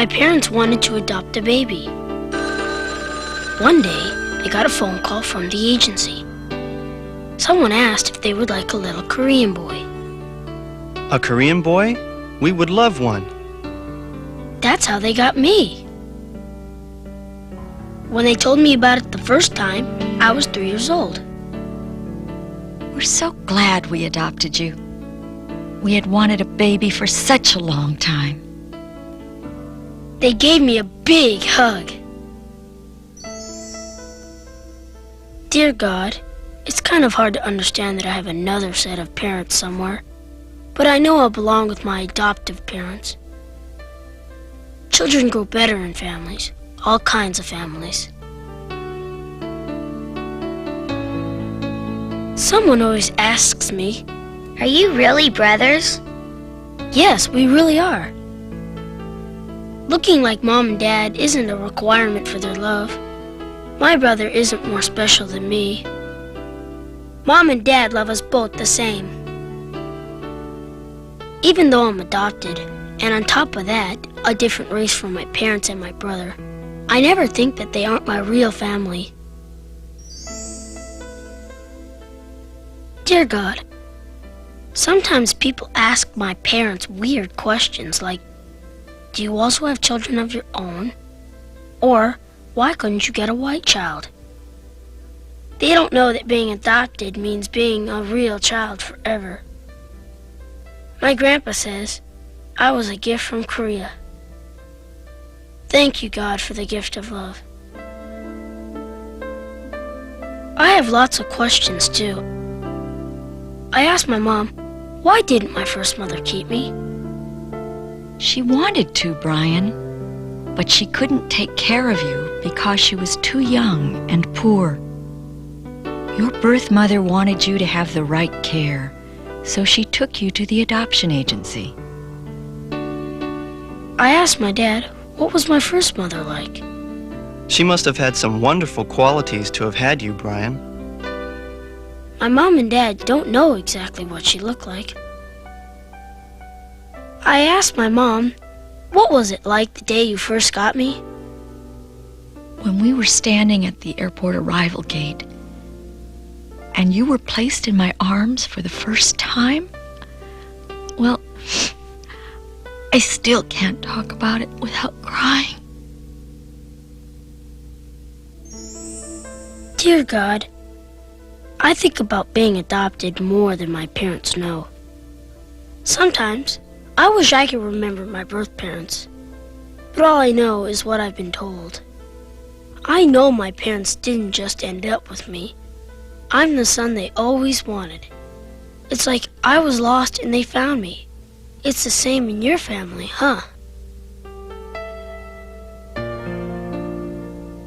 My parents wanted to adopt a baby. One day, they got a phone call from the agency. Someone asked if they would like a little Korean boy. A Korean boy? We would love one. That's how they got me. When they told me about it the first time, I was 3 years old. We're so glad we adopted you. We had wanted a baby for such a long time. They gave me a big hug. Dear God, it's kind of hard to understand that I have another set of parents somewhere, but I know I'll belong with my adoptive parents. Children grow better in families, all kinds of families. Someone always asks me, "Are you really brothers?" Yes, we really are. Looking like Mom and Dad isn't a requirement for their love. My brother isn't more special than me. Mom and Dad love us both the same. Even though I'm adopted, and on top of that, a different race from my parents and my brother, I never think that they aren't my real family. Dear God, sometimes people ask my parents weird questions like, do you also have children of your own? Or, why couldn't you get a white child? They don't know that being adopted means being a real child forever. My grandpa says I was a gift from Korea. Thank you, God, for the gift of love. I have lots of questions, too. I asked my mom, why didn't my first mother keep me? She wanted to, Brian, but she couldn't take care of you because she was too young and poor. Your birth mother wanted you to have the right care, so she took you to the adoption agency. I asked my dad, what was my first mother like? She must have had some wonderful qualities to have had you, Brian. My mom and dad don't know exactly what she looked like. I asked my mom, what was it like the day you first got me? When we were standing at the airport arrival gate, and you were placed in my arms for the first time, well, I still can't talk about it without crying. Dear God, I think about being adopted more than my parents know. Sometimes, I wish I could remember my birth parents, but all I know is what I've been told. I know my parents didn't just end up with me. I'm the son they always wanted. It's like I was lost and they found me. It's the same in your family, huh?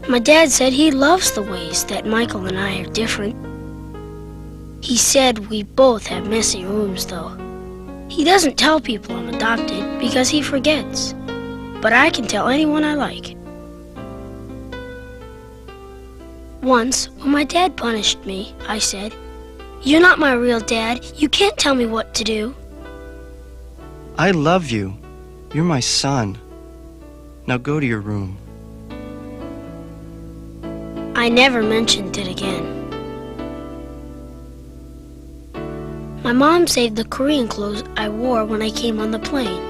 My dad said he loves the ways that Michael and I are different. He said we both have messy rooms, though. He doesn't tell people I'm adopted because he forgets. But I can tell anyone I like. Once, when my dad punished me, I said, "You're not my real dad. You can't tell me what to do." I love you. You're my son. Now go to your room. I never mentioned it again. My mom saved the Korean clothes I wore when I came on the plane.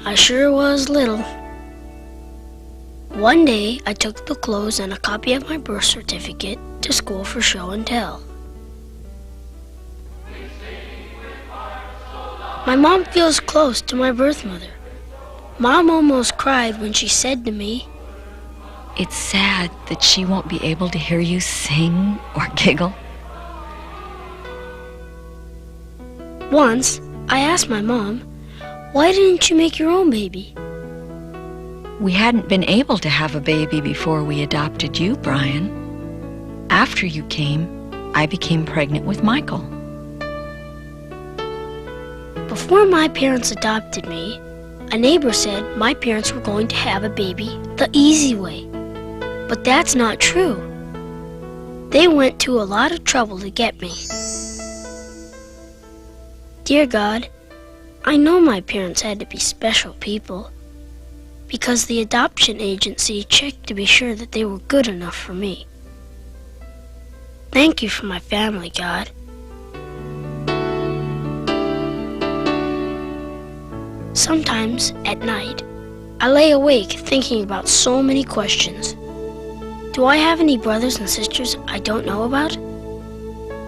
I sure was little. One day, I took the clothes and a copy of my birth certificate to school for show and tell. My mom feels close to my birth mother. Mom almost cried when she said to me, It's sad that she won't be able to hear you sing or giggle. Once, I asked my mom, why didn't you make your own baby? We hadn't been able to have a baby before we adopted you, Brian. After you came, I became pregnant with Michael. Before my parents adopted me, a neighbor said my parents were going to have a baby the easy way. But that's not true. They went to a lot of trouble to get me. Dear God, I know my parents had to be special people, because the adoption agency checked to be sure that they were good enough for me. Thank you for my family, God. Sometimes, at night, I lay awake thinking about so many questions. Do I have any brothers and sisters I don't know about?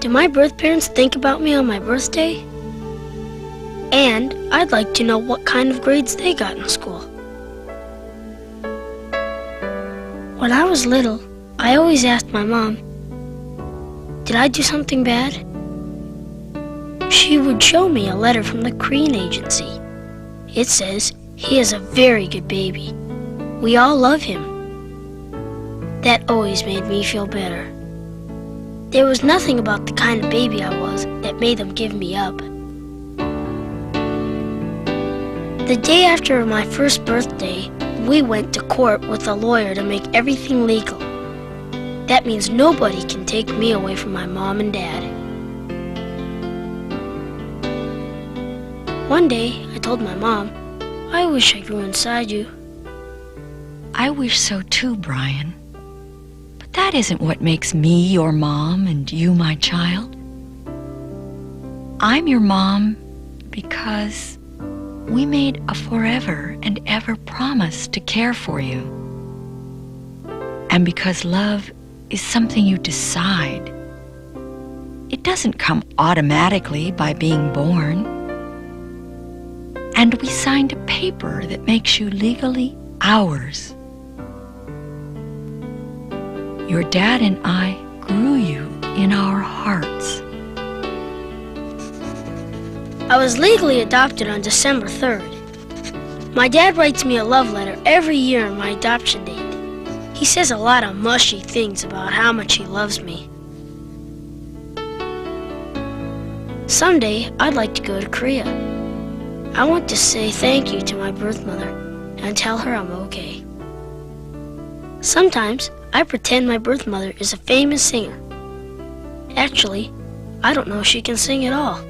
Do my birth parents think about me on my birthday? And I'd like to know what kind of grades they got in school. When I was little, I always asked my mom, did I do something bad? She would show me a letter from the Korean agency. It says, he is a very good baby. We all love him. That always made me feel better. There was nothing about the kind of baby I was that made them give me up. The day after my first birthday, we went to court with a lawyer to make everything legal. That means nobody can take me away from my mom and dad. One day, I told my mom, I wish I grew inside you. I wish so too, Brian. But that isn't what makes me your mom and you my child. I'm your mom because we made a forever and ever promise to care for you. And because love is something you decide. It doesn't come automatically by being born. And we signed a paper that makes you legally ours. Your dad and I grew you in our hearts. I was legally adopted on December 3rd. My dad writes me a love letter every year on my adoption date. He says a lot of mushy things about how much he loves me. Someday, I'd like to go to Korea. I want to say thank you to my birth mother and tell her I'm okay. Sometimes, I pretend my birth mother is a famous singer. Actually, I don't know if she can sing at all.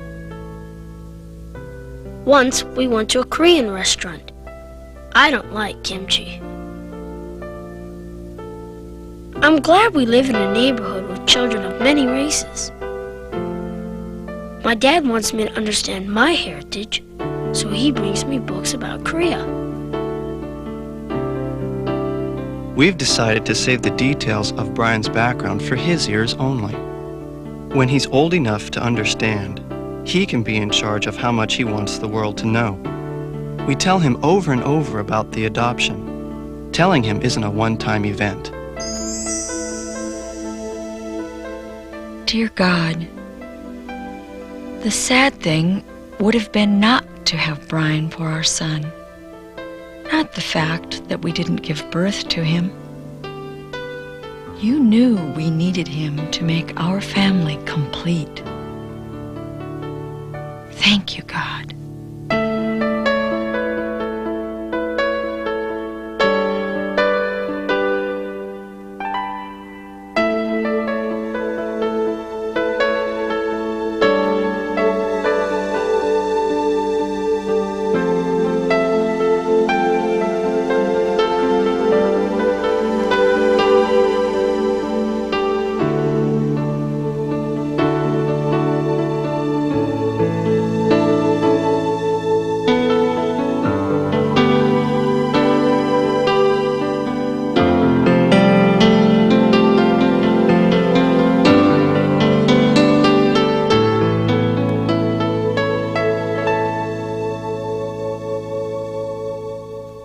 Once, we went to a Korean restaurant. I don't like kimchi. I'm glad we live in a neighborhood with children of many races. My dad wants me to understand my heritage, so he brings me books about Korea. We've decided to save the details of Brian's background for his ears only. When he's old enough to understand, he can be in charge of how much he wants the world to know. We tell him over and over about the adoption. Telling him isn't a one-time event. Dear God, the sad thing would have been not to have Brian for our son. Not the fact that we didn't give birth to him. You knew we needed him to make our family complete. Thank you, God.